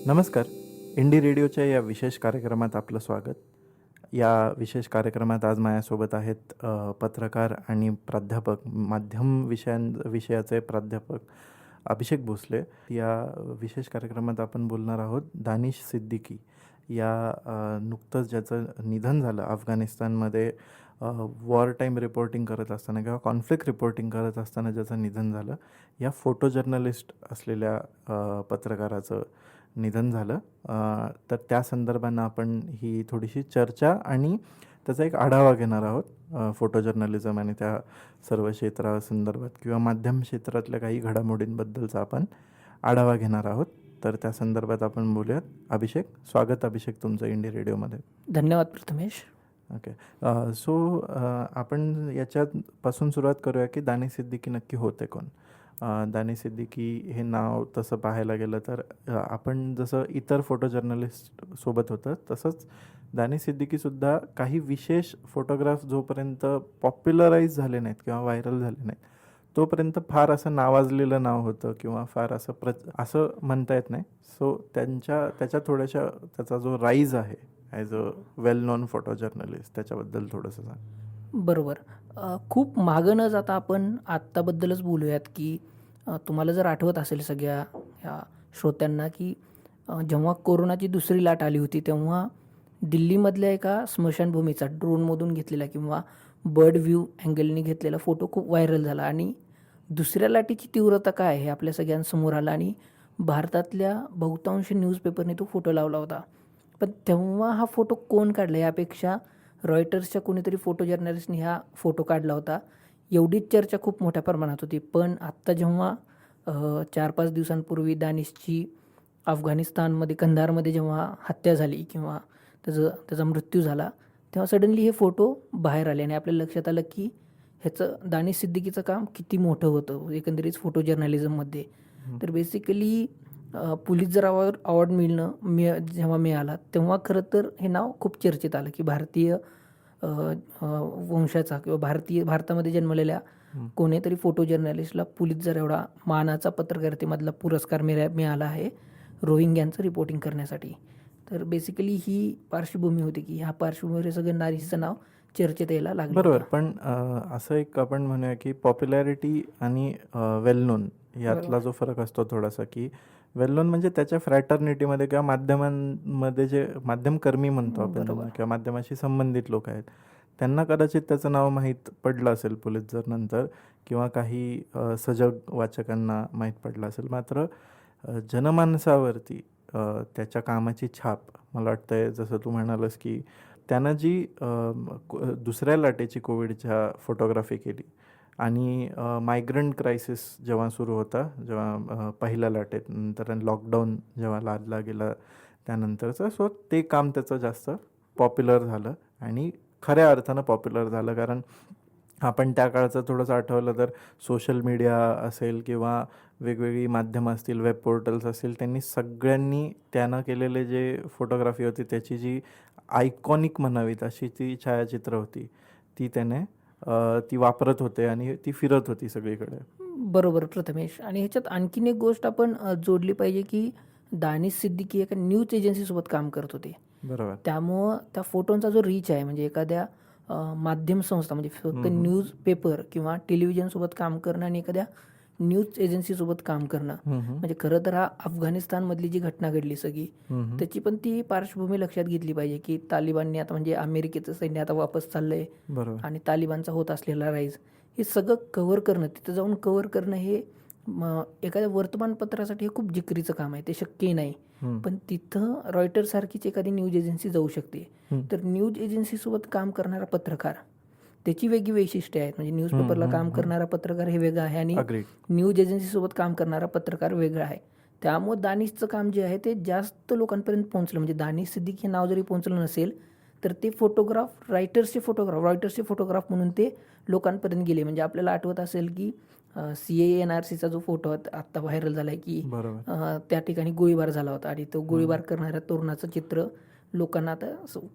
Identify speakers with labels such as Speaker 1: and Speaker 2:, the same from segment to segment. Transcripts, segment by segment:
Speaker 1: नमस्कार. इंडी रेडिओच्या या विशेष कार्यक्रमात आपलं स्वागत. या विशेष कार्यक्रमात आज माझ्यासोबत आहेत पत्रकार आणि प्राध्यापक, माध्यम विषयाचे प्राध्यापक अभिषेक भोसले. या विशेष कार्यक्रमात आपण बोलणार आहोत दानिश सिद्दीकी या नुकतंच ज्याचं निधन झालं अफगाणिस्तानमध्ये वॉर टाईम रिपोर्टिंग करत असताना किंवा कॉन्फ्लिक्ट रिपोर्टिंग करत असताना ज्याचं निधन झालं, या फोटो जर्नलिस्ट असलेल्या पत्रकाराचं निधन झालं. तर त्या संदर्भानं आपण ही थोडीशी चर्चा आणि त्याचा एक आढावा घेणार आहोत. फोटो जर्नलिझम आणि त्या सर्व क्षेत्रासंदर्भात किंवा माध्यम क्षेत्रातल्या काही घडामोडींबद्दलचा आपण आढावा घेणार आहोत. तर त्या संदर्भात आपण बोलूयात. अभिषेक, स्वागत अभिषेक तुमचं इंडी रेडिओमध्ये.
Speaker 2: धन्यवाद प्रथमेश.
Speaker 1: ओके. सो आपण याच्यापासून सुरुवात करूया की दानिश सिद्दीकी नक्की होते कोण. दानिश सिद्दीकी हे नाव तसं पाहायला गेलं तर आपण जसं इतर फोटो जर्नलिस्ट सोबत होतं तसंच दानिश सिद्दीकीसुद्धा काही विशेष फोटोग्राफ जोपर्यंत पॉप्युलराईज झाले नाहीत किंवा व्हायरल झाले नाहीत तोपर्यंत फार असं नावाजलेलं नाव होतं किंवा फार असं असं म्हणता येत नाही. सो त्याच्या थोड्याशा त्याचा जो राईज आहे as a well non photo journalist त्याच्याबद्दल थोडंसं सांग.
Speaker 2: बरोबर. खूप मागं न जाता आपण आत्ताबद्दलच बोलूयात की तुम्हाला जर आठवत असेल सगळ्या ह्या श्रोत्यांना की जेव्हा कोरोनाची दुसरी लाट आली होती तेव्हा दिल्लीमधल्या एका स्मशानभूमीचा ड्रोनमधून घेतलेला किंवा बर्ड व्ह्यू अँगलनी घेतलेला फोटो खूप व्हायरल झाला आणि दुसऱ्या लाटेची तीव्रता काय हे आपल्या सगळ्यांसमोर आलं आणि भारतातल्या बहुतांश न्यूजपेपरने तो फोटो लावला होता. पण तेव्हा हा फोटो कोण काढला यापेक्षा रॉयटर्सच्या कोणीतरी फोटो जर्नलिस्टने हा फोटो काढला होता एवढीच चर्चा खूप मोठ्या प्रमाणात होती. पण आत्ता जेव्हा 4-5 दिवसांपूर्वी दानिशची अफगाणिस्तानमध्ये कंधारमध्ये जेव्हा हत्या झाली किंवा त्याचा मृत्यू झाला तेव्हा सडनली हे फोटो बाहेर आले आणि आपल्या लक्षात आलं की ह्याचं दानिश सिद्दीकीचं काम किती मोठं होतं एकंदरीत फोटो जर्नलिझममध्ये. तर बेसिकली पुलित्झर अवॉर्ड जेव्हा मिळाला तेव्हा खरं तर हे नाव खूप चर्चेत आलं की भारतीय वंशाचा किंवा भारतामध्ये जन्मलेल्या कोणीतरी फोटो जर्नलिस्टला पुलित्झर एवढा मानाचा पत्रकारितेमधला पुरस्कार मिळाला आहे रोहिंग्यांचं रिपोर्टिंग करण्यासाठी. तर बेसिकली ही पार्श्वभूमी होती की ह्या पार्श्वभूमीवर सगळं दानिशचं नाव चर्चेत यायला लागलं.
Speaker 1: बरोबर. पण असं एक आपण म्हणूया की पॉप्युलॅरिटी आणि वेल नोन यातला जो फरक असतो थोडासा की वेल नोन म्हणजे त्याच्या फ्रॅटर्निटीमध्ये किंवा माध्यमांमध्ये जे माध्यमकर्मी म्हणतो आपण किंवा माध्यमाशी संबंधित लोक आहेत त्यांना कदाचित त्याचं नाव माहीत पडलं असेल पुलित्झर नंतर किंवा काही सजग वाचकांना माहीत पडलं असेल. मात्र जनमानसावरती त्याच्या कामाची छाप मला वाटतंय जसं तू म्हणालंस की त्यानं जी दुसऱ्या लाटेची कोविडच्या फोटोग्राफी केली आणि मायग्रंट क्रायसिस जेव्हा सुरू होता, जेव्हा पहिल्या लाटेत नंतर लॉकडाऊन जेव्हा लादला गेला त्यानंतरचं, सो ते काम त्याचं जास्त पॉप्युलर झालं आणि खऱ्या अर्थानं पॉप्युलर झालं. कारण आपण त्या काळचं थोडंसं आठवलं तर सोशल मीडिया असेल किंवा वेगवेगळी माध्यमं असतील, वेब पोर्टल्स असतील, त्यांनी सगळ्यांनी त्यानं केलेले जे फोटोग्राफी होती त्याची जी आयकॉनिक म्हणावीत अशी ती छायाचित्र होती ती त्याने ती वापरत होते आणि ती फिरत होती सगळीकडे.
Speaker 2: बरोबर प्रथमेश. आणि ह्याच्यात आणखीन एक गोष्ट आपण जोडली पाहिजे की दानिश सिद्दीकी एका न्यूज एजन्सीसोबत काम करत होते.
Speaker 1: बरोबर.
Speaker 2: त्यामुळं त्या फोटोंचा जो रीच आहे म्हणजे एखाद्या माध्यम संस्था म्हणजे फक्त न्यूज पेपर किंवा टेलिव्हिजनसोबत काम करणं आणि एखाद्या न्यूज एजन्सीसोबत काम करणं म्हणजे खरं तर हा अफगाणिस्तानमधली जी घटना घडली सगळी त्याची पण ती पार्श्वभूमी लक्षात घेतली पाहिजे की तालिबानने आता म्हणजे अमेरिकेचं सैन्य आता वापस चाललंय आणि तालिबानचा होत असलेला राईज हे सगळं कव्हर करणं, तिथं जाऊन कव्हर करणं हे एखाद्या वर्तमानपत्रासाठी हे खूप जिकरीचं काम आहे, ते शक्यही नाही. पण तिथं रॉयटर्स सारखीच एखादी न्यूज एजन्सी जाऊ शकते. तर न्यूज एजन्सीसोबत काम करणारा पत्रकार त्याची वेगळी वैशिष्ट्ये आहेत. म्हणजे न्यूजपेपरला काम करणारा पत्रकार हे वेगळं आहे आणि न्यूज एजन्सीसोबत काम करणारा पत्रकार वेगळा आहे. त्यामुळे दानिशचं काम जे आहे ते जास्त लोकांपर्यंत पोहोचलं. म्हणजे दानिश सिद्दीकी हे नाव जरी पोहोचलं नसेल तर ते रॉयटर्सचे फोटोग्राफ म्हणून ते लोकांपर्यंत गेले. म्हणजे आपल्याला आठवत असेल की CANRCचा जो फोटो आत्ता व्हायरल झाला आहे की त्या ठिकाणी गोळीबार झाला होता आणि तो गोळीबार करणाऱ्या तरुणाचं चित्र लोकांना आता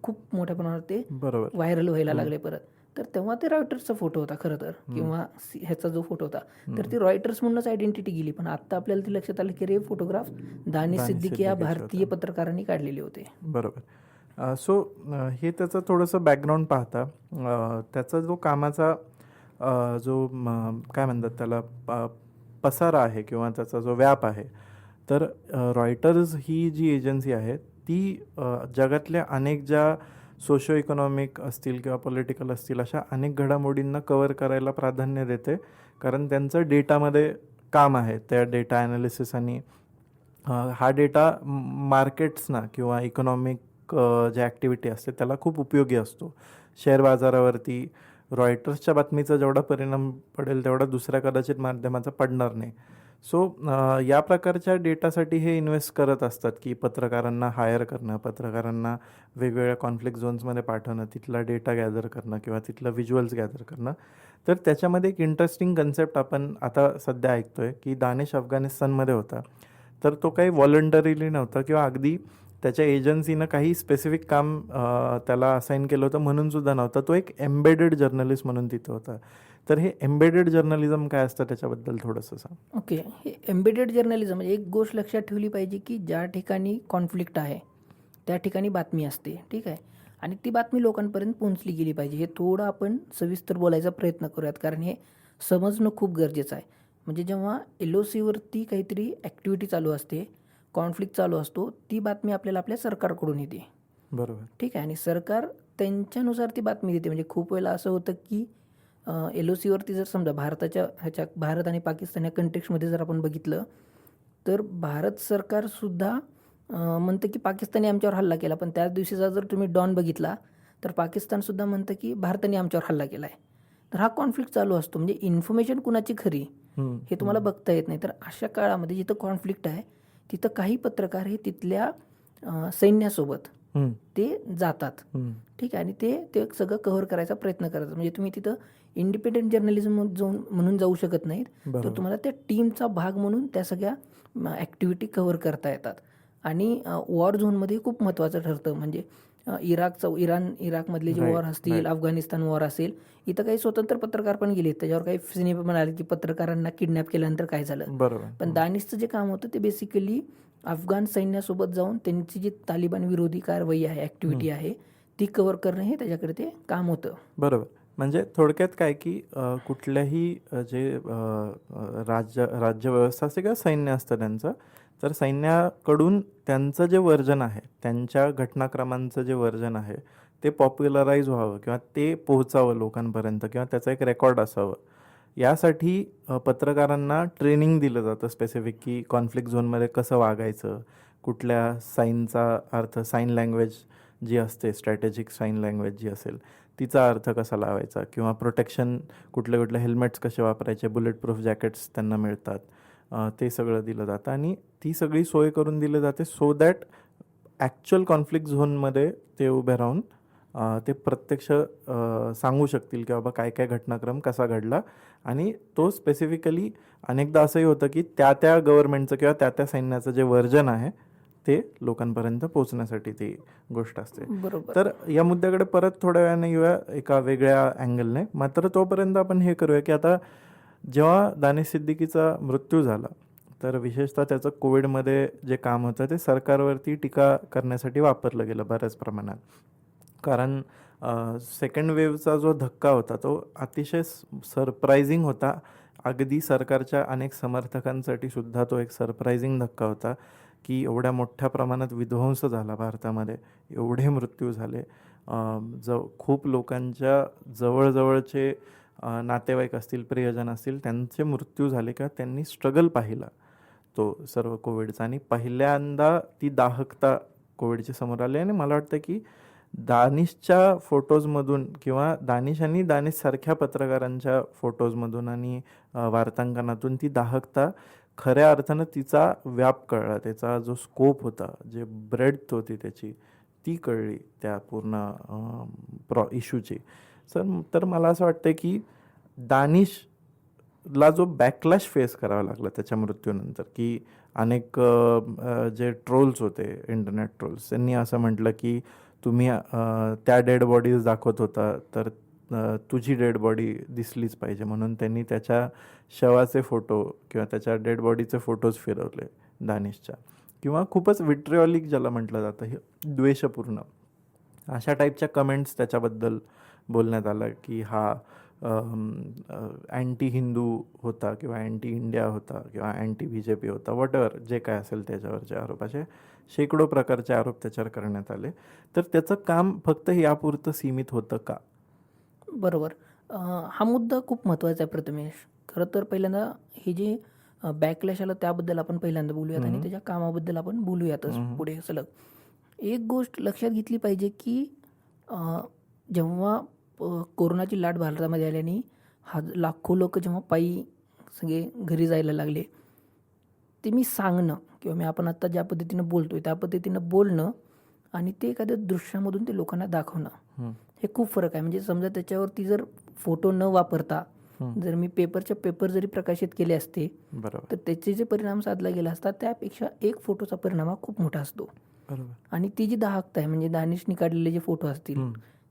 Speaker 2: खूप मोठ्या प्रमाणात ते व्हायरल व्हायला लागले परत. तर तेव्हा ते रॉयटर्सचा फोटो होता खरं तर, किंवा ह्याचा जो फोटो होता तर ती रॉयटर्स म्हणूनच आयडेंटिटी गेली. पण आता आपल्याला ती लक्षात आलं की रे फोटोग्राफ दानिश सिद्दीकी या भारतीय पत्रकारांनी काढलेले होते.
Speaker 1: बरोबर. सो हे त्याचं थोडंसं बॅकग्राऊंड पाहता त्याचा जो कामाचा जो काय म्हणतात त्याला पसारा आहे किंवा त्याचा जो व्याप आहे, तर रॉयटर्स ही जी एजन्सी आहे ती जगातल्या अनेक ज्या सोशो इकॉनॉमिक असतील किंवा पॉलिटिकल असतील अशा अनेक घडामोडींना कवर करायला प्राधान्य देते, कारण त्यांचं डेटामध्ये काम आहे. त्या डेटा ॲनालिसिस आणि हा डेटा मार्केट्सना किंवा इकॉनॉमिक जे ॲक्टिव्हिटी असते त्याला खूप उपयोगी असतो. शेअर बाजारावरती रॉयटर्सच्या बातमीचा जेवढा परिणाम पडेल तेवढा दुसऱ्या कदाचित माध्यमाचा पडणार नाही. सो या प्रकारच्या डेटासाठी हे इन्व्हेस्ट करत असतात की पत्रकारांना हायर करणं, पत्रकारांना वेगवेगळ्या कॉन्फ्लिक्ट झोन्समध्ये पाठवणं, तिथला डेटा गॅदर करणं किंवा तिथलं व्हिज्युअल्स गॅदर करणं. तर त्याच्यामध्ये एक इंटरेस्टिंग कन्सेप्ट आपण आता सध्या ऐकतोय की दानिश अफगाणिस्तानमध्ये होता, तर तो काही व्हॉलंटरीली नव्हता किंवा अगदी त्याच्या एजन्सीनं काही स्पेसिफिक काम त्याला असाईन केलं होतं म्हणून सुद्धा नव्हता. तो एक एम्बेडेड जर्नलिस्ट म्हणून तिथं होता. तर हे एम्बेडेड जर्नलिझम काय असतं त्याच्याबद्दल थोडंसं सांग.
Speaker 2: ओके, हे एम्बेडेड जर्नलिझम म्हणजे एक गोष्ट लक्षात ठेवली पाहिजे की ज्या ठिकाणी कॉन्फ्लिक्ट आहे त्या ठिकाणी बातमी असते, ठीक आहे, आणि ती बातमी लोकांपर्यंत पोहोचली गेली पाहिजे. हे थोडं आपण सविस्तर बोलायचा प्रयत्न करूयात, कारण हे समजणं खूप गरजेचं आहे. म्हणजे जेव्हा LOCवरती काहीतरी ॲक्टिव्हिटी चालू असते, कॉन्फ्लिक्ट चालू असतो, ती बातमी आपल्याला आपल्या सरकारकडून येते,
Speaker 1: बरोबर.
Speaker 2: ठीक आहे, आणि सरकार त्यांच्यानुसार ती बातमी देते. म्हणजे खूप वेळेला असं होतं की LOCवरती जर समजा भारत आणि पाकिस्तान या कंटेक्समध्ये जर आपण बघितलं तर भारत सरकारसुद्धा म्हणतं की पाकिस्तानी आमच्यावर हल्ला केला, पण त्याच दिवशीचा जर तुम्ही डॉन बघितला तर पाकिस्तानसुद्धा म्हणतं की भारताने आमच्यावर हल्ला केला आहे. तर हा कॉन्फ्लिक्ट चालू असतो. म्हणजे इन्फॉर्मेशन कुणाची खरी हे तुम्हाला बघता येत नाही. तर अशा काळामध्ये जिथं कॉन्फ्लिक्ट आहे तिथं काही पत्रकार हे तिथल्या सैन्यासोबत ते जातात, ठीक आहे, आणि ते सगळं कव्हर करायचा प्रयत्न करतात. म्हणजे तुम्ही तिथं इंडिपेंडेंट जर्नलिझम म्हणून जाऊ शकत नाहीत, तर तुम्हाला त्या टीमचा भाग म्हणून त्या सगळ्या ॲक्टिव्हिटी कव्हर करता येतात. आणि वॉर झोनमध्ये खूप महत्त्वाचं ठरतं. म्हणजे इराकमधले जे वॉर असतील, अफगाणिस्तान वॉर असेल, इथं काही स्वतंत्र पत्रकार पण गेले, त्याच्यावर काही सिनेमा पण आले की पत्रकारांना किडनॅप केल्यानंतर काय झालं. पण दानिशचं जे काम होतं ते बेसिकली अफगाण सैन्यासोबत जाऊन त्यांची जी तालिबान विरोधी कारवाई आहे, ॲक्टिव्हिटी आहे, ती कव्हर करणं हे त्याच्याकडे ते काम होतं.
Speaker 1: बरोबर. म्हणजे थोडक्यात काय की कुठल्याही जे राज्यव्यवस्था असते किंवा सैन्य असतं त्यांचं, तर सैन्याकडून त्यांचं जे वर्जन आहे, त्यांच्या घटनाक्रमांचं जे वर्जन आहे ते पॉप्युलराईज व्हावं किंवा ते पोहोचावं लोकांपर्यंत किंवा त्याचं एक रेकॉर्ड असावं, यासाठी पत्रकारांना ट्रेनिंग दिलं जातं स्पेसिफिक की कॉन्फ्लिक्ट झोनमध्ये कसं वागायचं, कुठल्या साईनचा अर्थ, साईन लँग्वेज जी असते, स्ट्रॅटेजिक साईन लँग्वेज जी असेल तिचा अर्थ कसा लावायचा, किंवा प्रोटेक्शन कुठले कुठले हेल्मेट्स कसे वापरायचे, बुलेट प्रूफ जॅकेट्स त्यांना मिळतात, ते सगळं दिलं जातं. आणि ती सगळी सोय करून दिली जाते सो दॅट ॲक्च्युअल कॉन्फ्लिक्ट झोनमध्ये ते उभे राहून ते प्रत्यक्ष सांगू शकतील की बाबा काय काय घटनाक्रम कसा घडला. आणि तो स्पेसिफिकली अनेकदा असंही होतं की त्या गव्हर्नमेंटचं किंवा त्या सैन्याचं जे वर्जन आहे ते लोकांपर्यंत पोहोचण्यासाठी ती गोष्ट असते.
Speaker 2: बरोबर.
Speaker 1: तर या मुद्द्याकडे परत थोड्या वेळाने येऊया एका वेगळ्या अँगलने. मात्र तोपर्यंत आपण हे करूया की आता जेव्हा दानिश सिद्दीकीचा मृत्यू झाला तर विशेषतः त्याचं कोविडमध्ये जे काम होतं ते सरकारवरती टीका करण्यासाठी वापरलं गेलं बऱ्याच प्रमाणात. कारण सेकंड वेव्हचा जो धक्का होता तो अतिशय सरप्रायझिंग होता. अगदी सरकारच्या अनेक समर्थकांसाठी सुद्धा तो एक सरप्रायझिंग धक्का होता की एवढ्या मोठ्या प्रमाणात विध्वंस झाला भारतामध्ये, एवढे मृत्यू झाले, खूप लोकांच्या जवळजवळचे नातेवाईक असतील, प्रियजन असतील, त्यांचे मृत्यू झाले किंवा त्यांनी स्ट्रगल पाहिला तो सर्व कोविडचा. आणि पहिल्यांदा ती दाहकता कोविडची समोर आली. आणि मला वाटतं की दानिशच्या फोटोजमधून किंवा दानिश आणि दानिशसारख्या पत्रकारांच्या फोटोजमधून आणि वार्तांकनातून ती दाहकता खऱ्या अर्थानं तिचा व्याप कळला, त्याचा जो स्कोप होता, जे ब्रेड्थ होती त्याची, ती कळली त्या पूर्ण इश्यूची. तर मला असं वाटतं की दानिशला जो बॅकलॅश फेस करावा लागला त्याच्या मृत्यूनंतर, की अनेक जे ट्रोल्स होते, इंटरनेट ट्रोल्स, त्यांनी असं म्हटलं की तुम्ही त्या डेड बॉडीज दाखवत होता तर तुझी डेड बॉडी दिसलीच पाहिजे म्हणून त्यांनी त्याच्या शवाचे फोटो किंवा त्याच्या डेड बॉडीचे फोटोज फिरवले दानिशच्या, किंवा खूपच विट्रिऑलिक ज्याला म्हटलं जातं, हे द्वेषपूर्ण अशा टाईपच्या कमेंट्स त्याच्याबद्दल बोलण्यात आलं की हा अँटी हिंदू होता किंवा अँटी इंडिया होता किंवा अँटी BJP होता, वॉटएव्हर जे काय असेल त्याच्यावरचे आरोप, असे शेकडो प्रकारचे आरोप त्याच्यावर करण्यात आले. तर त्याचं काम फक्त यापुरतं सीमित होतं का?
Speaker 2: बरोबर. हा मुद्दा खूप महत्त्वाचा आहे प्रथमेश. खरं तर पहिल्यांदा हे जे बॅकलॅश आलं त्याबद्दल आपण पहिल्यांदा बोलूयात आणि त्याच्या कामाबद्दल आपण बोलूयातच पुढे सलग. एक गोष्ट लक्षात घेतली पाहिजे की जेव्हा कोरोनाची लाट भारतामध्ये आल्याने लाखो लोक जेव्हा पायी सगळे घरी जायला लागले, ते मी सांगणं किंवा आपण आत्ता ज्या पद्धतीनं बोलतोय त्या पद्धतीनं बोलणं आणि ते एखाद्या दृश्यामधून ते लोकांना दाखवणं, हे खूप फरक आहे. म्हणजे समजा त्याच्यावरती जर फोटो न वापरता जर मी पेपर जरी प्रकाशित केले असते,
Speaker 1: बरोबर,
Speaker 2: तर त्याचे जे परिणाम साधला गेला असता त्यापेक्षा एक फोटोचा परिणाम हा खूप मोठा असतो.
Speaker 1: बरोबर.
Speaker 2: आणि ती जी दाहकता आहे, म्हणजे दानिशनी काढलेले जे फोटो असतील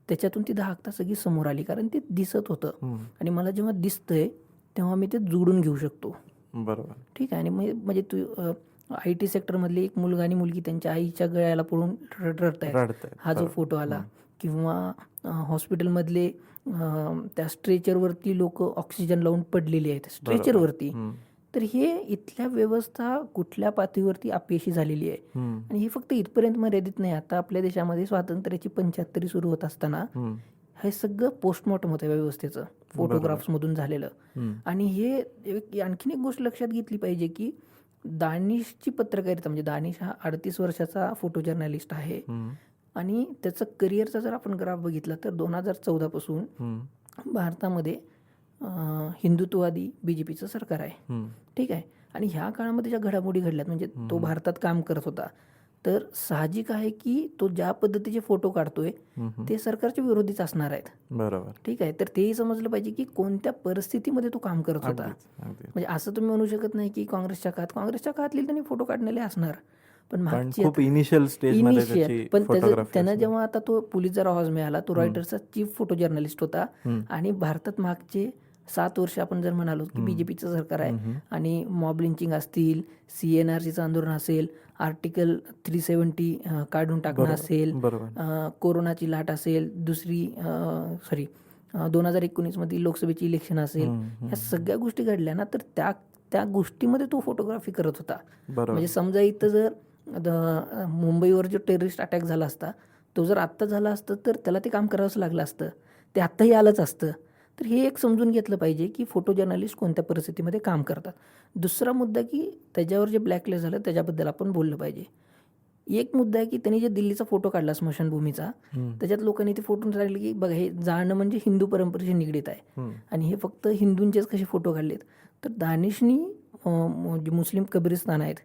Speaker 2: त्याच्यातून ती दाहकता सगळी समोर आली, कारण ते दिसत होतं आणि मला जेव्हा दिसतंय तेव्हा मी ते जोडून घेऊ शकतो.
Speaker 1: बरोबर.
Speaker 2: ठीक आहे. आणि म्हणजे तू IT सेक्टरमधले एक मुलगा आणि मुलगी त्यांच्या आईच्या गळ्याला पडून रडतायत, हा जो फोटो आला, किंवा हॉस्पिटलमधले त्या स्ट्रेचरवरती लोक ऑक्सिजन लावून पडलेली आहेत स्ट्रेचरवरती. तर हे इथल्या व्यवस्था कुठल्या पातळीवरती अपयशी झालेली आहे. आणि हे फक्त इथपर्यंत मर्यादित नाही. आता आपल्या देशामध्ये स्वातंत्र्याची 75 सुरू होत असताना हे सगळं पोस्टमॉर्टम होतं या व्यवस्थेचं, फोटोग्राफ्समधून झालेलं. आणि हे आणखीन एक गोष्ट लक्षात घेतली पाहिजे की दानिशची पत्रकारिता, म्हणजे दानिश हा 38 वर्षाचा फोटो जर्नलिस्ट आहे आणि त्याचं करिअरचा जर आपण ग्राफ बघितला तर 2014 पासून भारतामध्ये हिंदुत्ववादी BJPचं सरकार आहे. ठीक आहे. आणि ह्या काळामध्ये ज्या घडामोडी घडल्यात, म्हणजे तो भारतात काम करत होता, तर साहजिक आहे की तो ज्या पद्धतीचे फोटो काढतोय ते सरकारच्या विरोधीच असणार आहेत.
Speaker 1: बरोबर.
Speaker 2: ठीक आहे. तर तेही समजलं पाहिजे की कोणत्या परिस्थितीमध्ये तो काम करत होता. म्हणजे असं तुम्ही म्हणू शकत नाही की काँग्रेसच्या काळातली त्यांनी फोटो काढलेले असणार, पण मागची
Speaker 1: खूप इनिशियल स्टेज,
Speaker 2: पण त्यांना जेव्हा आता तो पोलीसचा आवाज मिळाला, तो रॉयटर्सचा चीफ फोटो जर्नलिस्ट होता आणि भारतात मागचे 7 वर्ष आपण जर म्हणालो की BJPचं सरकार आहे आणि मॉब लिंचिंग असतील, CNRCचं आंदोलन असेल, आर्टिकल 370 काढून टाकणं असेल, कोरोनाची लाट असेल, 2019 मधील लोकसभेची इलेक्शन असेल, ह्या सगळ्या गोष्टी घडल्या ना, तर त्या गोष्टीमध्ये तो फोटोग्राफी करत होता. म्हणजे समजा इथं जर मुंबईवर जो टेररिस्ट अटॅक झाला असता, तो जर आत्ता झाला असतं तर त्याला ते काम करावंच लागलं असतं, ते आत्ताही आलंच असतं. तर हे एक समजून घेतलं पाहिजे की फोटो जर्नलिस्ट कोणत्या परिस्थितीमध्ये काम करतात. दुसरा मुद्दा की त्याच्यावर जे ब्लॅकलिस्ट झालं त्याच्याबद्दल आपण बोललं पाहिजे. एक मुद्दा आहे की त्यांनी जे दिल्लीचा फोटो काढला स्मशानभूमीचा, त्याच्यात लोकांनी ते फोटो सांगितले की बघा हे जाणं म्हणजे हिंदू परंपरेशी निगडीत आहे आणि हे फक्त हिंदूंचेच कसे फोटो काढलेत. तर दानिशनी मुस्लिम कब्रिस्तान आहेत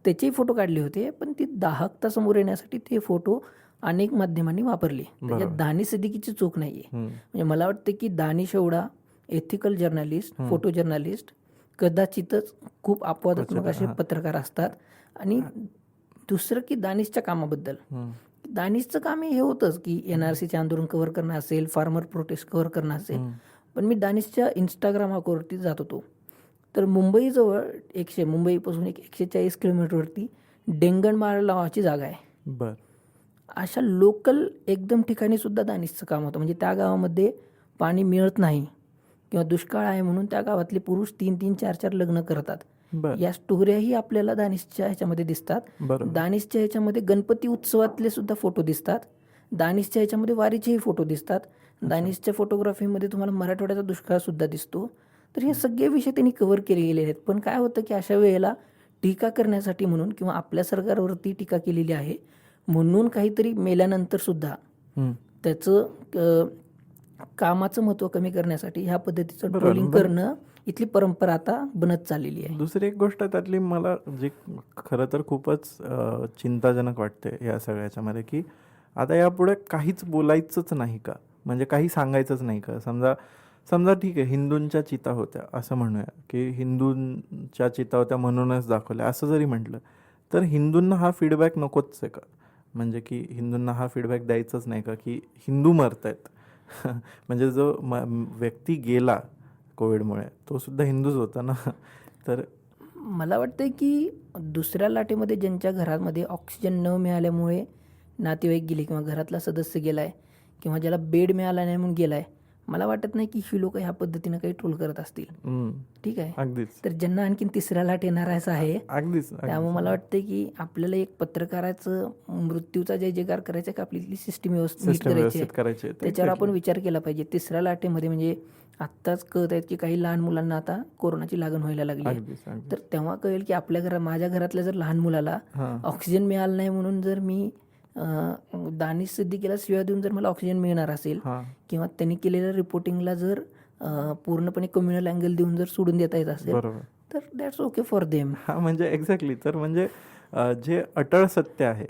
Speaker 2: त्याचेही फोटो काढले होते, पण ती दाहकता समोर येण्यासाठी ते फोटो अनेक माध्यमांनी वापरले. त्याच्यात दानिश सिद्दीकीची चूक नाहीये. म्हणजे मला वाटतं की दानिश एवढा एथिकल जर्नलिस्ट, फोटो जर्नलिस्ट कदाचितच खूप अपवादात्मक असे पत्रकार असतात. आणि दुसरं की दानिशच्या कामाबद्दल, दानिशचं काम हे होतंच की NRCचे आंदोलन कव्हर करणं असेल, फार्मर प्रोटेस्ट कव्हर करणं असेल. पण मी दानिशच्या इंस्टाग्राम अकाउंटवरती जात होतो, तर मुंबईजवळ मुंबईपासून 140 किलोमीटरवरती डेंगणमाळ नावाची जागा आहे. अशा लोकल एकदम ठिकाणी सुद्धा दानिशचं काम होतं. म्हणजे त्या गावामध्ये पाणी मिळत नाही किंवा दुष्काळ आहे म्हणून त्या गावातले पुरुष 3-3, 4-4 लग्न करतात. या स्टोऱ्याही आपल्याला दानिशच्या ह्याच्यामध्ये दिसतात. दानिशच्या ह्याच्यामध्ये गणपती उत्सवातले सुद्धा फोटो दिसतात. दानिशच्या ह्याच्यामध्ये वारीचेही फोटो दिसतात. दानिशच्या फोटोग्राफीमध्ये तुम्हाला मराठवाड्याचा दुष्काळ सुद्धा दिसतो. तर हे सगळे विषय त्यांनी कव्हर केले गेले आहेत. पण काय होतं की अशा वेळेला टीका करण्यासाठी म्हणून किंवा आपल्या सरकारवरती टीका केलेली आहे म्हणून काहीतरी मेल्यानंतर सुद्धा त्याचं कामाचं महत्त्व कमी करण्यासाठी ह्या पद्धतीचं ट्रोलिंग करणं इथली परंपरा आता बनत चाललेली आहे.
Speaker 1: दुसरी एक गोष्ट त्यातली मला जी खरं तर खूपच चिंताजनक वाटते या सगळ्याच्यामध्ये की आता यापुढे काहीच बोलायचंच नाही का, म्हणजे काही सांगायचंच नाही का. समजा ठीक आहे हिंदूंच्या चिता होत्या असं म्हणूया की हिंदूंच्या चिता होत्या म्हणूनच दाखवल्या असं जरी म्हटलं तर हिंदूंना हा फीडबॅक नकोच आहे का, म्हणजे की हिंदूंना हा फीडबॅक द्यायचाच नाही का की हिंदू मरत आहेत, म्हणजे जो व्यक्ती गेला कोविडमुळे तो सुद्धा हिंदूच होता ना. तर
Speaker 2: मला वाटतं की दुसऱ्या लाटेमध्ये ज्यांच्या घरामध्ये ऑक्सिजन न मिळाल्यामुळे नातेवाईक गेले किंवा घरातला सदस्य गेलाय किंवा ज्याला बेड मिळाला नाही म्हणून गेलाय, मला वाटत नाही की ही लोक ह्या पद्धतीनं काही ट्रोल करत असतील. ठीक आहे.
Speaker 1: अगदीच
Speaker 2: तर ज्यांना आणखीन तिसऱ्या लाट येणार असं आहे,
Speaker 1: अगदीच
Speaker 2: त्यामुळे मला वाटतं की आपल्याला एक पत्रकाराचं मृत्यूचा जय जयकार करायचा का आपली सिस्टीम व्यवस्थित नीट करायची
Speaker 1: व्यवस्थित
Speaker 2: आहे,
Speaker 1: करायचे.
Speaker 2: त्याच्यावर आपण विचार केला पाहिजे. तिसऱ्या लाटेमध्ये म्हणजे आत्ताच कळत आहेत की काही लहान मुलांना आता कोरोनाची लागण व्हायला लागली आहे.
Speaker 1: अगदीच अगदीच.
Speaker 2: तर तेव्हा कळेल की आपल्या माझ्या घरातल्या जर लहान मुलाला ऑक्सिजन मिळाला नाही म्हणून जर मी दानिश सिद्दीकीला शिव्या देऊन जर मला ऑक्सिजन मिळणार असेल किंवा त्यांनी केलेल्या रिपोर्टिंगला जर पूर्णपणे कम्युनल अँगल देऊन जर सोडून देता येत असेल तर दॅट्स ओके फॉर देम.
Speaker 1: हा म्हणजे एक्झॅक्टली. तर म्हणजे जे अटळ सत्य आहे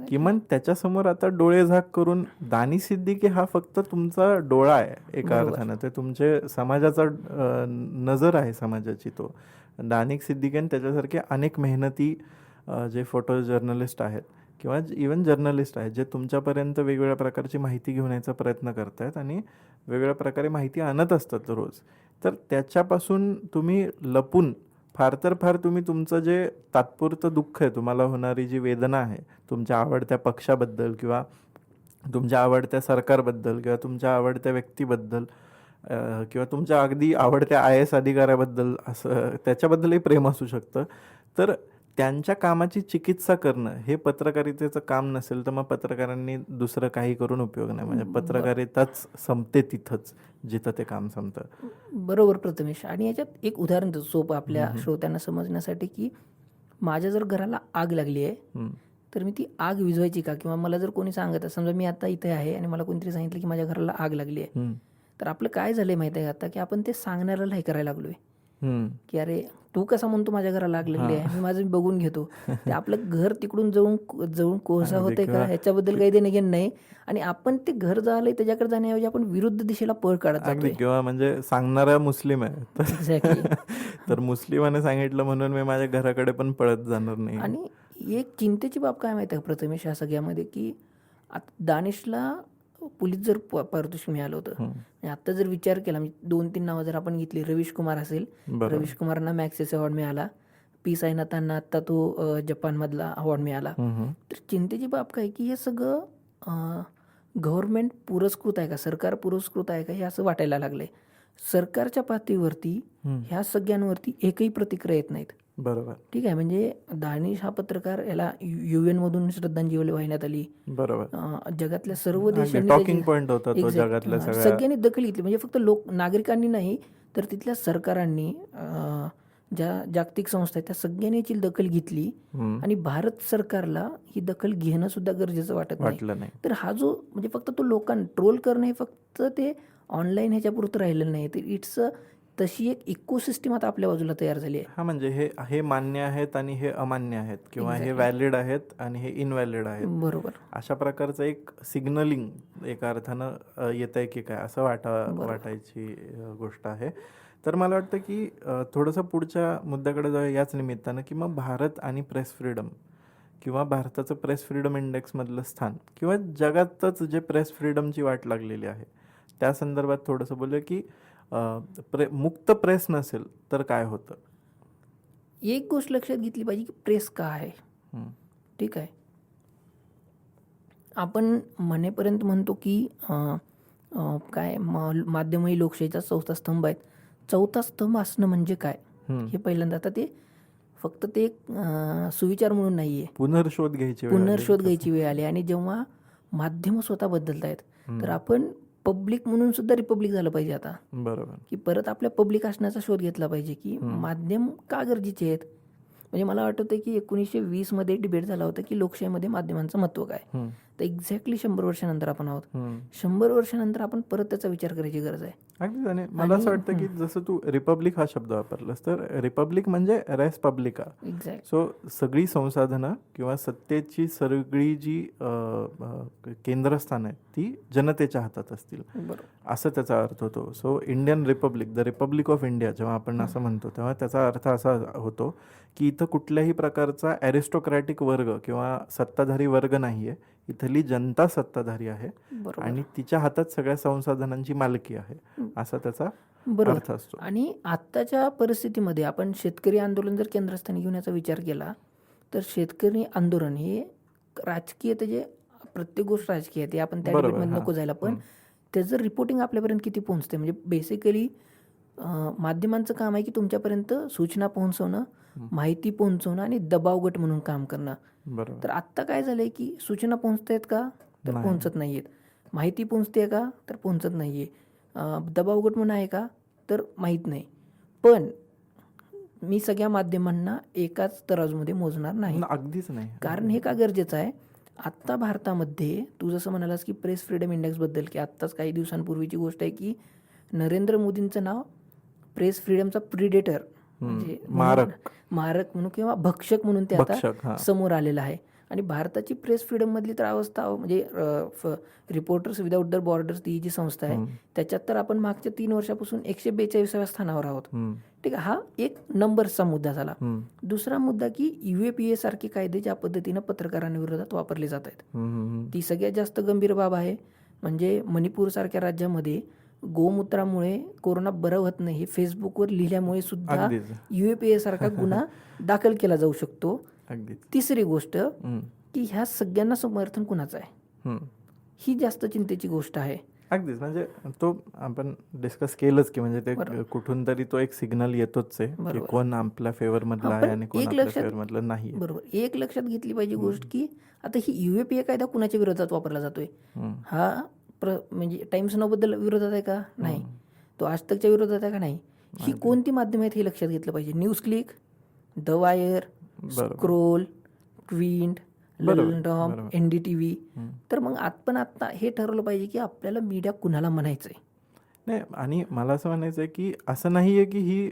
Speaker 1: किमान त्याच्यासमोर आता डोळे झाक करून दानिश सिद्दीकी हा फक्त तुमचा डोळा आहे एका अर्थानं. ते तुमचे समाजाचा नजर आहे समाजाची. तो दानिश सिद्दीकी आणि त्याच्यासारखे अनेक मेहनती जे फोटो जर्नलिस्ट आहेत किंवा इवन जर्नलिस्ट आहेत जे तुमच्यापर्यंत वेगवेगळ्या प्रकारची माहिती घेऊन यायचा प्रयत्न करत आहेत आणि वेगवेगळ्या प्रकारे माहिती आणत असतात रोज. तर त्याच्यापासून तुम्ही लपून फार तर फार तुम्ही तुमचं जे तात्पुरतं दुःख आहे, तुम्हाला होणारी जी वेदना आहे तुमच्या आवडत्या पक्षाबद्दल किंवा तुमच्या आवडत्या सरकारबद्दल किंवा तुमच्या आवडत्या व्यक्तीबद्दल किंवा तुमच्या अगदी आवडत्या IAS अधिकाऱ्याबद्दल, असं त्याच्याबद्दलही प्रेम असू शकतं. तर त्यांच्या कामाची चिकित्सा करणं हे पत्रकारितेचं काम नसेल तर मग पत्रकारांनी दुसरं काही करून उपयोग नाही. म्हणजे पत्रकारिताच संपते तिथंच जिथं ते काम संपतं.
Speaker 2: बरोबर प्रथमेश. आणि याच्यात एक उदाहरण देतो सोपं आपल्या श्रोत्यांना समजण्यासाठी की माझ्या जर घराला आग लागली आहे तर मी ती आग विझवायची का, किंवा मला जर कोणी सांगत आहे, समजा मी आता इथे आहे आणि मला कोणतरी सांगितलं की माझ्या घराला आग लागली आहे, तर आपलं काय झालंय माहिती आहे आता की आपण ते सांगण्याला हे करायला लागलोय की अरे तू कसा म्हणतो माझ्या घराला आग लागली आहे, मी माझं मी बघून घेतो. ते आपलं घर तिकडून जवळून कोळसा होतंय का ह्याच्याबद्दल काही देणं घेणं नाही आणि आपण ते घर झालंय त्याच्याकडे जाण्याऐवजी आपण विरुद्ध दिशेला पळ काढत जातोय.
Speaker 1: किंवा म्हणजे सांगणारा मुस्लिम आहे तर मुस्लिमाने सांगितलं म्हणून मी माझ्या घराकडे पण पळत जाणार नाही.
Speaker 2: आणि एक चिंतेची बाब काय माहिती आहे प्रथमेश या सगळ्यामध्ये की दानिशला पोलीस जर पारितोषिक मिळालं होतं, आता जर विचार केला म्हणजे 2-3 नावं जर आपण घेतली, रवीश कुमार असेल, रवीश कुमारांना मॅक्सेस अवॉर्ड मिळाला, पी साईनाथांना आता तो जपानमधला अवॉर्ड मिळाला. तर चिंतेची बाब काय की हे सगळं गव्हर्नमेंट पुरस्कृत आहे का, सरकार पुरस्कृत आहे का, हे असं वाटायला लागलंय. सरकारच्या पातळीवरती ह्या सगळ्यांवरती एकही प्रतिक्रिया येत नाहीत.
Speaker 1: बरोबर.
Speaker 2: ठीक आहे. म्हणजे दानिश हा पत्रकार, याला UN मधून श्रद्धांजली वाहण्यात आली.
Speaker 1: बरोबर.
Speaker 2: जगातल्या सर्व देशांनी
Speaker 1: टॉकिंग पॉइंट होता तो जगातल्या
Speaker 2: सगळ्यांनी दखल घेतली. म्हणजे फक्त नागरिकांनी नाही तर तिथल्या सरकारांनी, ज्या जागतिक संस्था आहेत त्या सगळ्यांनी याची दखल घेतली आणि भारत सरकारला ही दखल घेणं सुद्धा गरजेचं वाटत नाही. तर हा जो म्हणजे फक्त तो लोकांना ट्रोल करणं हे फक्त ते ऑनलाईन ह्याच्यापुरतं राहिलेलं नाही, तर इट्स तशी एक इकोसिस्टीम आता आपल्या बाजूला तयार झाली आहे.
Speaker 1: हा म्हणजे हे मान्य आहेत आणि हे अमान्य आहेत किंवा हे व्हॅलिड आहेत आणि हे इनव्हॅलिड आहेत.
Speaker 2: बरोबर.
Speaker 1: अशा प्रकारचं एक सिग्नलिंग एका अर्थानं येत आहे की काय असं वाटायची गोष्ट आहे. तर मला वाटतं की थोडंसं पुढच्या मुद्द्याकडे जाऊया याच निमित्तानं की मग भारत आणि प्रेस फ्रीडम किंवा भारताचं प्रेस फ्रीडम इंडेक्समधलं स्थान किंवा जगातच जे प्रेस फ्रीडमची वाट लागलेली आहे त्या संदर्भात थोडंसं बोलूया की मुक्त प्रेस नसेल तर काय होतं.
Speaker 2: एक गोष्ट लक्षात घेतली पाहिजे की प्रेस का आहे. ठीक आहे. आपण म्हणेपर्यंत म्हणतो की काय माध्यम ही लोकशाहीचा चौथा स्तंभ आहेत. चौथा स्तंभ असणं म्हणजे काय हे पहिल्यांदा, आता ते फक्त ते एक सुविचार म्हणून नाहीये, पुनर्शोध घ्यायची वेळ आली. आणि जेव्हा माध्यम स्वतः बदलत आहेत तर आपण पब्लिक म्हणून सुद्धा रिपब्लिक झालं पाहिजे आता.
Speaker 1: बरोबर. की
Speaker 2: परत आपल्या पब्लिक असण्याचा शोध घेतला पाहिजे की माध्यम का गरजेचे आहेत. म्हणजे मला वाटतं की 1920 मध्ये डिबेट झाला होता की लोकशाहीमध्ये माध्यमांचं महत्व काय. तर एक्झॅक्टली 100 वर्षानंतर आपण आहोत. 100 वर्षानंतर आपण परत त्याचा विचार करायची गरज आहे.
Speaker 1: अगदी. आणि मला असं वाटतं की जसं तू रिपब्लिक हा शब्द वापरलास तर रिपब्लिक म्हणजे रेस पब्लिका. सो सगळी संसाधनं किंवा सत्तेची सगळी जी केंद्रस्थान आहेत ती जनतेच्या हातात असतील असं त्याचा अर्थ होतो. So Indian Republic, the Republic of India जेव्हा आपण असं म्हणतो तेव्हा त्याचा अर्थ असा होतो की इथं कुठल्याही प्रकारचा ॲरिस्टोक्रॅटिक वर्ग किंवा सत्ताधारी वर्ग नाही आहे, इथली जनता सत्ताधारी आहे
Speaker 2: बरोबर.
Speaker 1: आणि तिच्या हातात सगळ्या संसाधनांची मालकी आहे, असा त्याचा
Speaker 2: बरोबर.
Speaker 1: अर्थ असतो.
Speaker 2: आणि आत्ताच्या परिस्थितीमध्ये आपण शेतकरी आंदोलन जर केंद्रस्थानी घेण्याचा विचार केला तर शेतकरी आंदोलन हे राजकीय, त्याचे प्रत्येक गोष्ट राजकीय आहे, ते आपण त्या
Speaker 1: बरोबर,
Speaker 2: डिबेटमध्ये
Speaker 1: हां.
Speaker 2: नको जायला, पण त्याचं रिपोर्टिंग आपल्यापर्यंत किती पोहोचते, म्हणजे बेसिकली माध्यमांचं काम आहे की तुमच्यापर्यंत सूचना पोहोचवणं, माहिती पोहोचवणं आणि दबावगट म्हणून काम करणं.
Speaker 1: बरोबर.
Speaker 2: तर आत्ता काय झालंय की सूचना पोहोचतायत का, तर
Speaker 1: नाही.
Speaker 2: पोहोचत नाहीयेत. माहिती पोहोचते का, तर पोहोचत नाहीये. दबावगट म्हणून आहे का, तर माहीत नाही. पण मी सगळ्या माध्यमांना एकाच तराजूमध्ये मोजणार नाही.
Speaker 1: अगदीच नाही.
Speaker 2: कारण हे का गरजेचं आहे, आत्ता भारतामध्ये तू जसं म्हणालास की प्रेस फ्रीडम इंडेक्सबद्दल, की आत्ताच काही दिवसांपूर्वीची गोष्ट आहे की नरेंद्र मोदींचं नाव प्रेस फ्रीडमचा प्रिडेटर म्हणजे मारक म्हणून किंवा भक्षक म्हणून ते
Speaker 1: भक्षक,
Speaker 2: आता
Speaker 1: हां.
Speaker 2: समोर आलेलं आहे. आणि भारताची प्रेस फ्रीडम मधली तर अवस्था म्हणजे रिपोर्टर्स विदाऊट द बॉर्डर्स ही जी संस्था आहे त्याच्यात तर आपण मागच्या 3 वर्षापासून 142व्या स्थानावर आहोत. ठीक आहे, हा एक नंबरचा मुद्दा झाला. दुसरा मुद्दा की UAPA सारखे कायदे ज्या पद्धतीनं पत्रकारांविरोधात वापरले जात आहेत ती सगळ्यात जास्त गंभीर बाब आहे. म्हणजे मणिपूर सारख्या राज्यामध्ये गोमूत्रामुळे कोरोना बरं होत नाही हे फेसबुकवर लिहिल्यामुळे सुद्धा
Speaker 1: अगदीच.
Speaker 2: UAPA सारखा गुन्हा दाखल केला जाऊ शकतो.
Speaker 1: अगदीच.
Speaker 2: तिसरी गोष्ट की ह्या सगळ्यांना समर्थन कुणाचं आहे, ही जास्त चिंतेची गोष्ट आहे.
Speaker 1: अगदीच. म्हणजे तो आपण डिस्कस केलंच की म्हणजे ते कुठून तरी तो एक सिग्नल येतोच आहे की कोण आपल्या फेवर मधला आहे आणि कोण आपल्या फेवर मधलं नाही.
Speaker 2: बरोबर. एक लक्षात घेतली पाहिजे गोष्ट की आता ही UAPA कायदा कुणाच्या विरोधात वापरला जातोय, हा म्हणजे टाइम्स नाव बद्दल विरोधात आहे का, नाही. तो आज तकच्या विरोधात आहे का, नाही. ही कोणती माध्यम आहेत हे लक्षात घेतलं पाहिजे. News click, the wire, scroll, ट्विंट, लंडॉम, NDTV. तर मग आत्ता हे ठरवलं पाहिजे की आपल्याला मीडिया कुणाला म्हणायचंय.
Speaker 1: नाही, आणि मला असं म्हणायचं आहे की असं नाही आहे की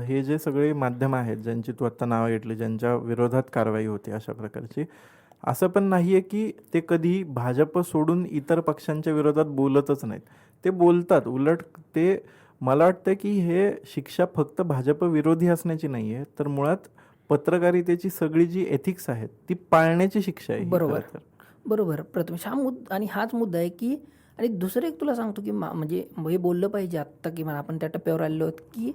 Speaker 1: हे जे सगळे माध्यम आहेत ज्यांची तू आत्ता नावं घेतली, ज्यांच्या विरोधात कारवाई होते अशा प्रकारची, असं पण नाही आहे की ते कधी भाजप सोडून इतर पक्षांच्या विरोधात बोलतच नाहीत. ते बोलतात. उलट ते मला वाटतं की हे शिक्षा फक्त भाजप विरोधी असण्याची नाही आहे, तर मुळात पत्रकारितेची सगळी जी एथिक्स आहेत ती पाळण्याची शिक्षा आहे.
Speaker 2: बरोबर. प्रथमेश, हा मुद्दा आणि हाच मुद्दा आहे की, आणि दुसरं एक तुला सांगतो की म्हणजे हे बोललं पाहिजे आत्ता की आपण त्या टप्प्यावर आलेलो आहोत की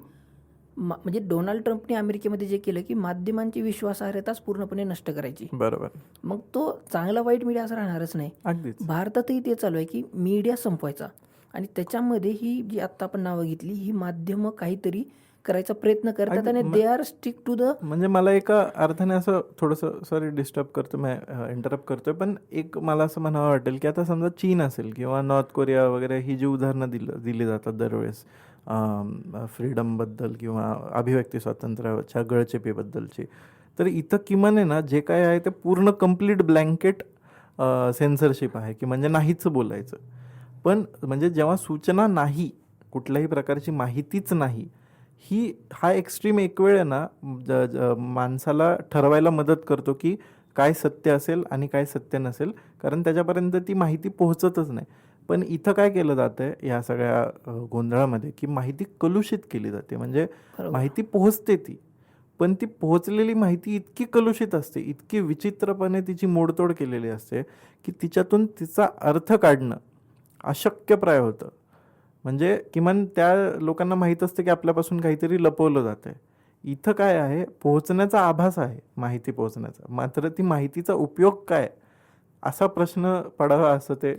Speaker 2: म्हणजे डोनाल्ड ट्रम्पने अमेरिकेमध्ये जे केलं की माध्यमांची विश्वासार्हताच पूर्णपणे नष्ट करायची.
Speaker 1: बरोबर.
Speaker 2: मग तो चांगला वाईट मीडिया असं राहणारच नाही.
Speaker 1: अगदीच.
Speaker 2: भारतातही ते चालू आहे की मीडिया संपवायचा, आणि त्याच्यामध्ये ही जी आत्ता आपण नावं घेतली ही माध्यमं काहीतरी करायचा प्रयत्न करतात आणि they are stick to the.
Speaker 1: म्हणजे मला एका अर्थाने असं थोडंसं सॉरी डिस्टर्ब करतो, मी इंटरप्ट करतोय, पण एक मला असं म्हणावं वाटेल की आता समजा चीन असेल किंवा नॉर्थ कोरिया वगैरे ही जी उदाहरणं दिली जातात दरवेळेस फ्रीडमबद्दल किंवा अभिव्यक्ती स्वातंत्र्याच्या गळचेपीबद्दलची, तर इथं किमान आहे ना जे काय आहे ते पूर्ण कम्प्लीट ब्लँकेट सेन्सरशिप आहे की म्हणजे नाहीच बोलायचं. पण म्हणजे जेव्हा सूचना नाही, कुठल्याही प्रकारची माहितीच नाही, हा एक्स्ट्रीम एक वेळ आहे ना माणसाला ठरवायला मदत करतो की काय सत्य असेल आणि काय सत्य नसेल, कारण त्याच्यापर्यंत ती माहिती पोहोचतच नाही. पण इथं काय केलं जातं या सगळ्या गोंधळामध्ये की माहिती कलुषित केली जाते. म्हणजे माहिती पोहोचते ती, पण ती पोहोचलेली माहिती इतकी कलुषित असते, इतकी विचित्रपणे तिची मोडतोड केलेली असते की तिच्यातून तिचा अर्थ काढणं अशक्यप्राय होतं. म्हणजे किमान त्या लोकांना माहीत असतं की आपल्यापासून काहीतरी लपवलं जातं आहे. इथं काय आहे, पोहोचण्याचा आभास आहे माहिती पोहोचण्याचा, मात्र ती माहितीचा उपयोग काय असा प्रश्न पडावा असं ते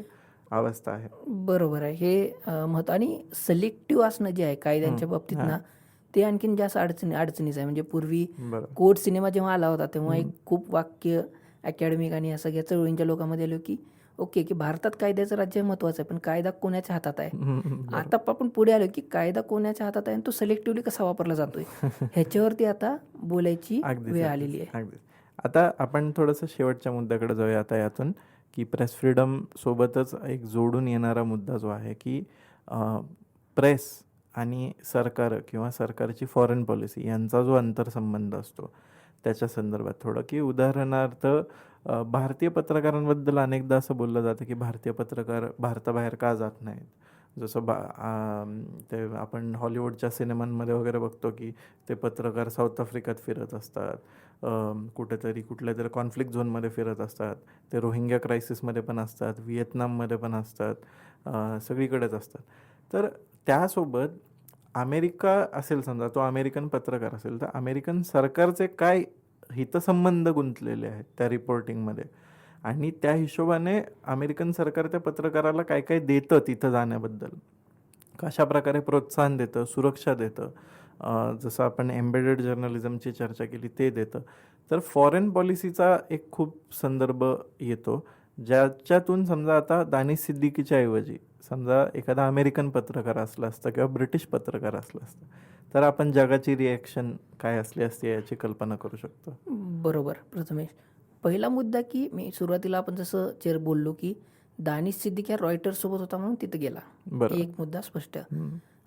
Speaker 1: अवस्था आहे.
Speaker 2: बरोबर आहे. हे महत्व आणि सिलेक्टिव्ह असणं जे आहे कायद्यांच्या बाबतीत ना, ते आणखीन जास्त अडचणीचं आहे. म्हणजे पूर्वी कोर्ट सिनेमा जेव्हा आला होता तेव्हा एक खूप वाक्य अकॅडमिक आणि या सगळ्या चळवळींच्या लोकांमध्ये आलो की ओके की भारतात कायद्याचं राज्य महत्वाचं आहे, पण कायदा कोणाच्या हातात आहे. आता आपण पुढे आलो की कायदा कोणाच्या हातात आहे आणि तो सिलेक्टिव्हली कसा वापरला जातोय ह्याच्यावरती आता बोलायची वेळ आलेली आहे.
Speaker 1: आता आपण थोडंसं शेवटच्या मुद्द्याकडे जाऊया आता यातून, की प्रेस फ्रीडम सोबतच एक जोडून येणारा मुद्दा जो आहे की प्रेस आणि सरकार किंवा सरकारची फॉरेन पॉलिसी यांचा जो आंतरसंबंध असतो त्याच्या संदर्भात थोडं, की उदाहरणार्थ भारतीय पत्रकारांबद्दल अनेकदा असं बोललं जातं की भारतीय पत्रकार भारताबाहेर का जात नाहीत, जसं ते आपण हॉलिवूडच्या सिनेमांमध्ये वगैरे बघतो की ते पत्रकार साऊथ आफ्रिकात फिरत असतात, कुठेतरी कुठल्या तरी कॉन्फ्लिक्ट झोनमध्ये फिरत असतात, ते रोहिंग्या क्रायसिसमध्ये पण असतात, व्हिएतनाममध्ये पण असतात, सगळीकडेच असतात. तर त्यासोबत अमेरिका असेल, समजा तो अमेरिकन पत्रकार असेल, तर अमेरिकन सरकारचे काय हितसंबंध गुंतलेले आहेत त्या रिपोर्टिंगमध्ये, आणि त्या हिशोबाने अमेरिकन सरकार त्या पत्रकाराला काय काय देतं तिथं जाण्याबद्दल, कशा प्रकारे प्रोत्साहन देतं, सुरक्षा देतं, जसं आपण एम्बेडेड जर्नलिझमची चर्चा केली ते देतं. तर फॉरेन पॉलिसीचा एक खूप संदर्भ येतो, ज्याच्यातून समजा आता दानिश सिद्दीकीच्या ऐवजी समजा एखादा अमेरिकन पत्रकार असला असता किंवा ब्रिटिश पत्रकार असला असता, तर आपण जगाची रिॲक्शन काय असली असती याची कल्पना करू शकतो.
Speaker 2: बरोबर प्रथमेश. पहिला मुद्दा की मी सुरुवातीला आपण जसं बोललो की दानिश सिद्दीकी रॉयटर्स सोबत होता म्हणून तिथे गेला,
Speaker 1: बरोबर.
Speaker 2: एक मुद्दा स्पष्ट.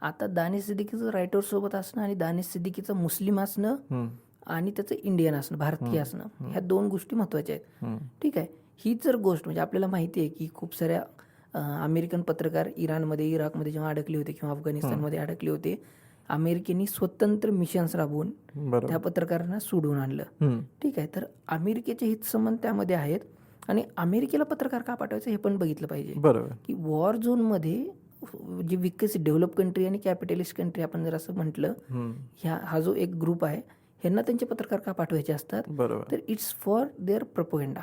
Speaker 2: आता दानिश सिद्दीकीचं रायटर्स सोबत असणं आणि दानिश सिद्दीकीचं मुस्लिम असणं आणि त्याचं इंडियन असणं, भारतीय असणं, ह्या दोन गोष्टी महत्त्वाच्या आहेत. ठीक आहे. ही जर गोष्ट म्हणजे आपल्याला माहिती आहे की खूप साऱ्या अमेरिकन पत्रकार इराणमध्ये, इराकमध्ये जेव्हा अडकले होते किंवा अफगाणिस्तानमध्ये अडकले होते, अमेरिकेने स्वतंत्र मिशन्स राबवून त्या पत्रकारांना सोडून आणलं. ठीक आहे. तर अमेरिकेचे हितसंबंध त्यामध्ये आहेत आणि अमेरिकेला पत्रकार का पाठवायचं हे पण बघितलं पाहिजे.
Speaker 1: बरोबर.
Speaker 2: की वॉर झोनमध्ये जे विकसित डेव्हलप कंट्री आणि कॅपिटलिस्ट कंट्री आपण जर असं म्हटलं, हा जो एक ग्रुप आहे, ह्यांना त्यांचे पत्रकार का पाठवायचे असतात,
Speaker 1: बरोबर.
Speaker 2: तर इट्स फॉर देअर प्रपोगेंडा.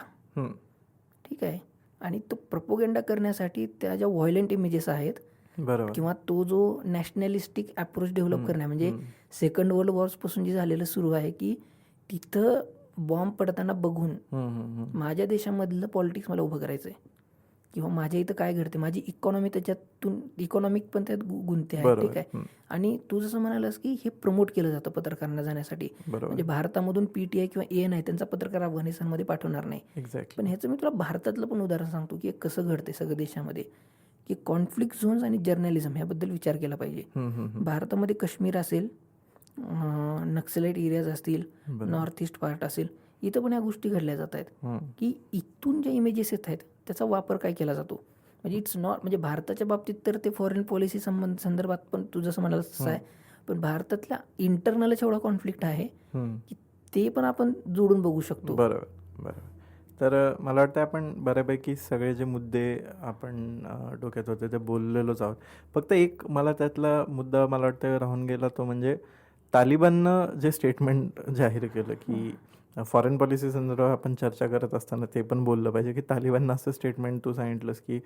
Speaker 2: ठीक आहे. आणि तो प्रपोगेंडा करण्यासाठी त्या ज्या व्हायलेंट इमेजेस आहेत,
Speaker 1: बरोबर,
Speaker 2: किंवा तो जो नॅशनलिस्टिक अप्रोच डेव्हलप करणे, म्हणजे सेकंड वर्ल्ड वॉर्सपासून जे झालेलं सुरू आहे की तिथं बॉम्ब पडताना बघून माझ्या देशामधलं पॉलिटिक्स मला उभं करायचं आहे, किंवा माझ्या इथं काय घडते, माझी इकॉनॉमी त्याच्यातून, इकॉनॉमिक पण त्यात गुंते आहे. ठीक आहे. आणि तू जसं म्हणालास की हे प्रमोट केलं जातं पत्रकारांना जाण्यासाठी, म्हणजे भारतामधून PTI किंवा ANI त्यांचा पत्रकार अफगाणिस्तानमध्ये पाठवणार नाही. पण ह्याचं मी तुला भारतातलं पण उदाहरण सांगतो की कसं घडते सगळं देशामध्ये, की कॉन्फ्लिक्ट झोन्स आणि जर्नलिझम ह्याबद्दल विचार केला पाहिजे. भारतामध्ये काश्मीर असेल, नक्सलाइट एरियाज असतील, नॉर्थ ईस्ट पार्ट असेल, इथं पण या गोष्टी घडल्या जात आहेत की इथून ज्या इमेजेस येत आहेत त्याचा वापर काय केला जातो. म्हणजे इट्स नॉट, म्हणजे भारताच्या बाबतीत तर ते फॉरेन पॉलिसी संदर्भात पण तू जसं म्हणाल तसं आहे, पण भारतातल्या इंटरनलच एवढा कॉन्फ्लिक्ट आहे की ते पण आपण जोडून बघू शकतो.
Speaker 1: बरोबर. बरोबर. तर मला वाटतं आपण बऱ्यापैकी सगळे जे मुद्दे आपण डोक्यात होते ते बोललेलोच आहोत. फक्त एक मला त्यातला मुद्दा मला वाटतं राहून गेला, तो म्हणजे तालिबाननं जे स्टेटमेंट जाहीर केलं की फॉरेन पॉलिसी संदर्भात आपण चर्चा करत असताना ते पण बोललं पाहिजे की तालिबाननं असं स्टेटमेंट तू सांगितलंस की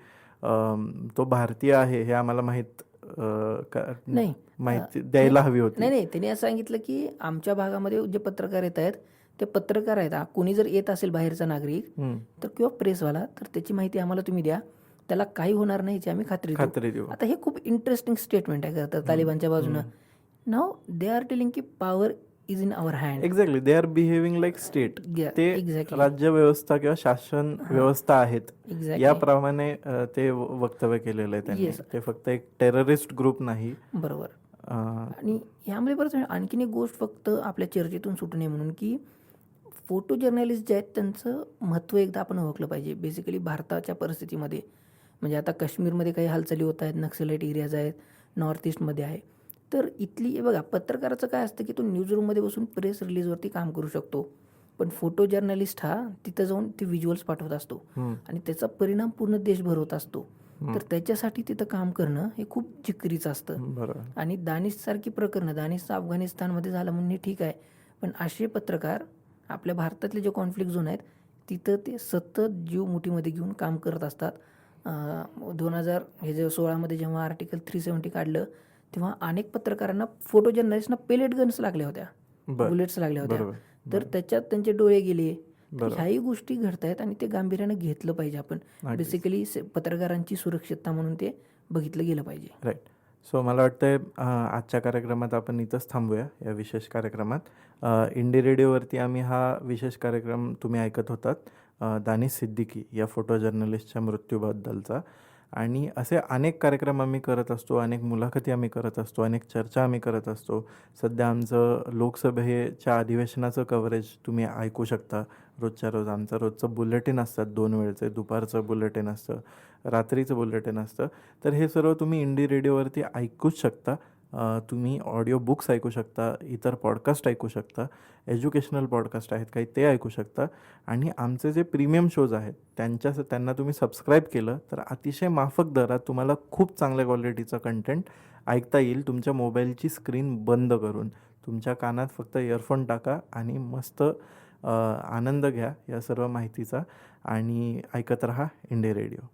Speaker 1: तो भारतीय आहे हे आम्हाला
Speaker 2: नाही,
Speaker 1: माहिती द्यायला हवी होती.
Speaker 2: नाही, त्यांनी असं सांगितलं की आमच्या भागामध्ये जे पत्रकार येत आहेत ते पत्रकार आहेत, कोणी जर येत असेल बाहेरचा नागरिक तर किंवा प्रेसवाला, तर त्याची माहिती आम्हाला तुम्ही द्या, त्याला काही होणार नाही याची आम्ही खात्री देऊ. आता हे खूप इंटरेस्टिंग स्टेटमेंट आहे खरं तालिबानच्या बाजूनं. नाव दे आर टेलिंग की power is in hour hand.
Speaker 1: Exactly, they are behaving like state. ते राज्य व्यवस्था किंवा शासन व्यवस्था आहेत याप्रमाणे ते वक्तव्य केलेलं आहे त्यांनी. ते फक्त एक टेररिस्ट ग्रुप नाही.
Speaker 2: बरोबर. आणि यामध्ये बरंच आणखीन एक गोष्ट फक्त आपल्या चर्चेतून सुटू नये म्हणून, की फोटो जर्नलिस्ट जे आहेत त्यांचं महत्त्व एकदा आपण ओळखलं पाहिजे. बेसिकली भारताच्या परिस्थितीमध्ये, म्हणजे आता काश्मीरमध्ये काही हालचाली होत आहेत, नक्सलाइट एरियाज आहेत, नॉर्थ ईस्टमध्ये आहे, तर इथली बघा पत्रकाराचं काय असतं की तो न्यूजरूममध्ये बसून प्रेस रिलीजवरती काम करू शकतो, पण फोटो जर्नलिस्ट हा तिथं जाऊन ते व्हिज्युअल्स पाठवत असतो आणि त्याचा परिणाम पूर्ण देशभर होत असतो. तर त्याच्यासाठी तिथं काम करणं हे खूप जिकरीचं असतं. आणि दानिशसारखी प्रकरणं, दानिशचं अफगाणिस्तानमध्ये झालं म्हणजे ठीक आहे, पण असे पत्रकार आपल्या भारतातले जे कॉन्फ्लिक्ट झोन आहेत तिथं ते सतत जीव मुठीमध्ये घेऊन काम करत असतात. 2016 जेव्हा आर्टिकल 370 काढलं तेव्हा अनेक पत्रकारांना, फोटो जर्नलिस्टना पेलेट गन्स लागल्या होत्या, बुलेट्स लागल्या होत्या, तर त्याच्यात त्यांचे डोळे गेले. ह्याही गोष्टी घडत आहेत आणि ते गांभीर्यानं घेतलं पाहिजे. आपण बेसिकली पत्रकारांची सुरक्षितता म्हणून ते बघितलं गेलं पाहिजे.
Speaker 1: राईट. सो मला वाटतं आजच्या कार्यक्रमात आपण इथंच थांबूया, या विशेष कार्यक्रमात. इंडी रेडिओवरती आम्ही हा विशेष कार्यक्रम तुम्ही ऐकत होतात, दानिश सिद्दीकी या फोटो जर्नलिस्टच्या मृत्यूबद्दलचा. आणि असे अनेक कार्यक्रम आम्ही करत असतो, अनेक मुलाखती आम्ही करत असतो, अनेक चर्चा आम्ही करत असतो. सध्या आमचं लोकसभेच्या अधिवेशनाचं कव्हरेज तुम्ही ऐकू शकता रोजच्या रोज. आमचं रोजचं बुलेटिन असतात 2 वेळचे, दुपारचं बुलेटिन असतं, रात्रीचं बुलेटिन असतं. तर हे सर्व तुम्ही इंडी रेडिओवरती ऐकूच शकता. तुम्ही ऑडिओ बुक्स ऐकू शकता, इतर पॉडकास्ट ऐकू शकता, एज्युकेशनल पॉडकास्ट आहेत काही ते ऐकू शकता आणि आमचे जे प्रीमियम शोज आहेत त्यांना तुम्ही सबस्क्राईब केलं तर अतिशय माफक दरात तुम्हाला खूप चांगल्या क्वालिटीचं कंटेंट ऐकता येईल तुमच्या मोबाईलची स्क्रीन बंद करून. तुमच्या कानात फक्त इयरफोन टाका आणि मस्त आनंद घ्या या सर्व माहितीचा आणि ऐकत रहा इंडी रेडिओ.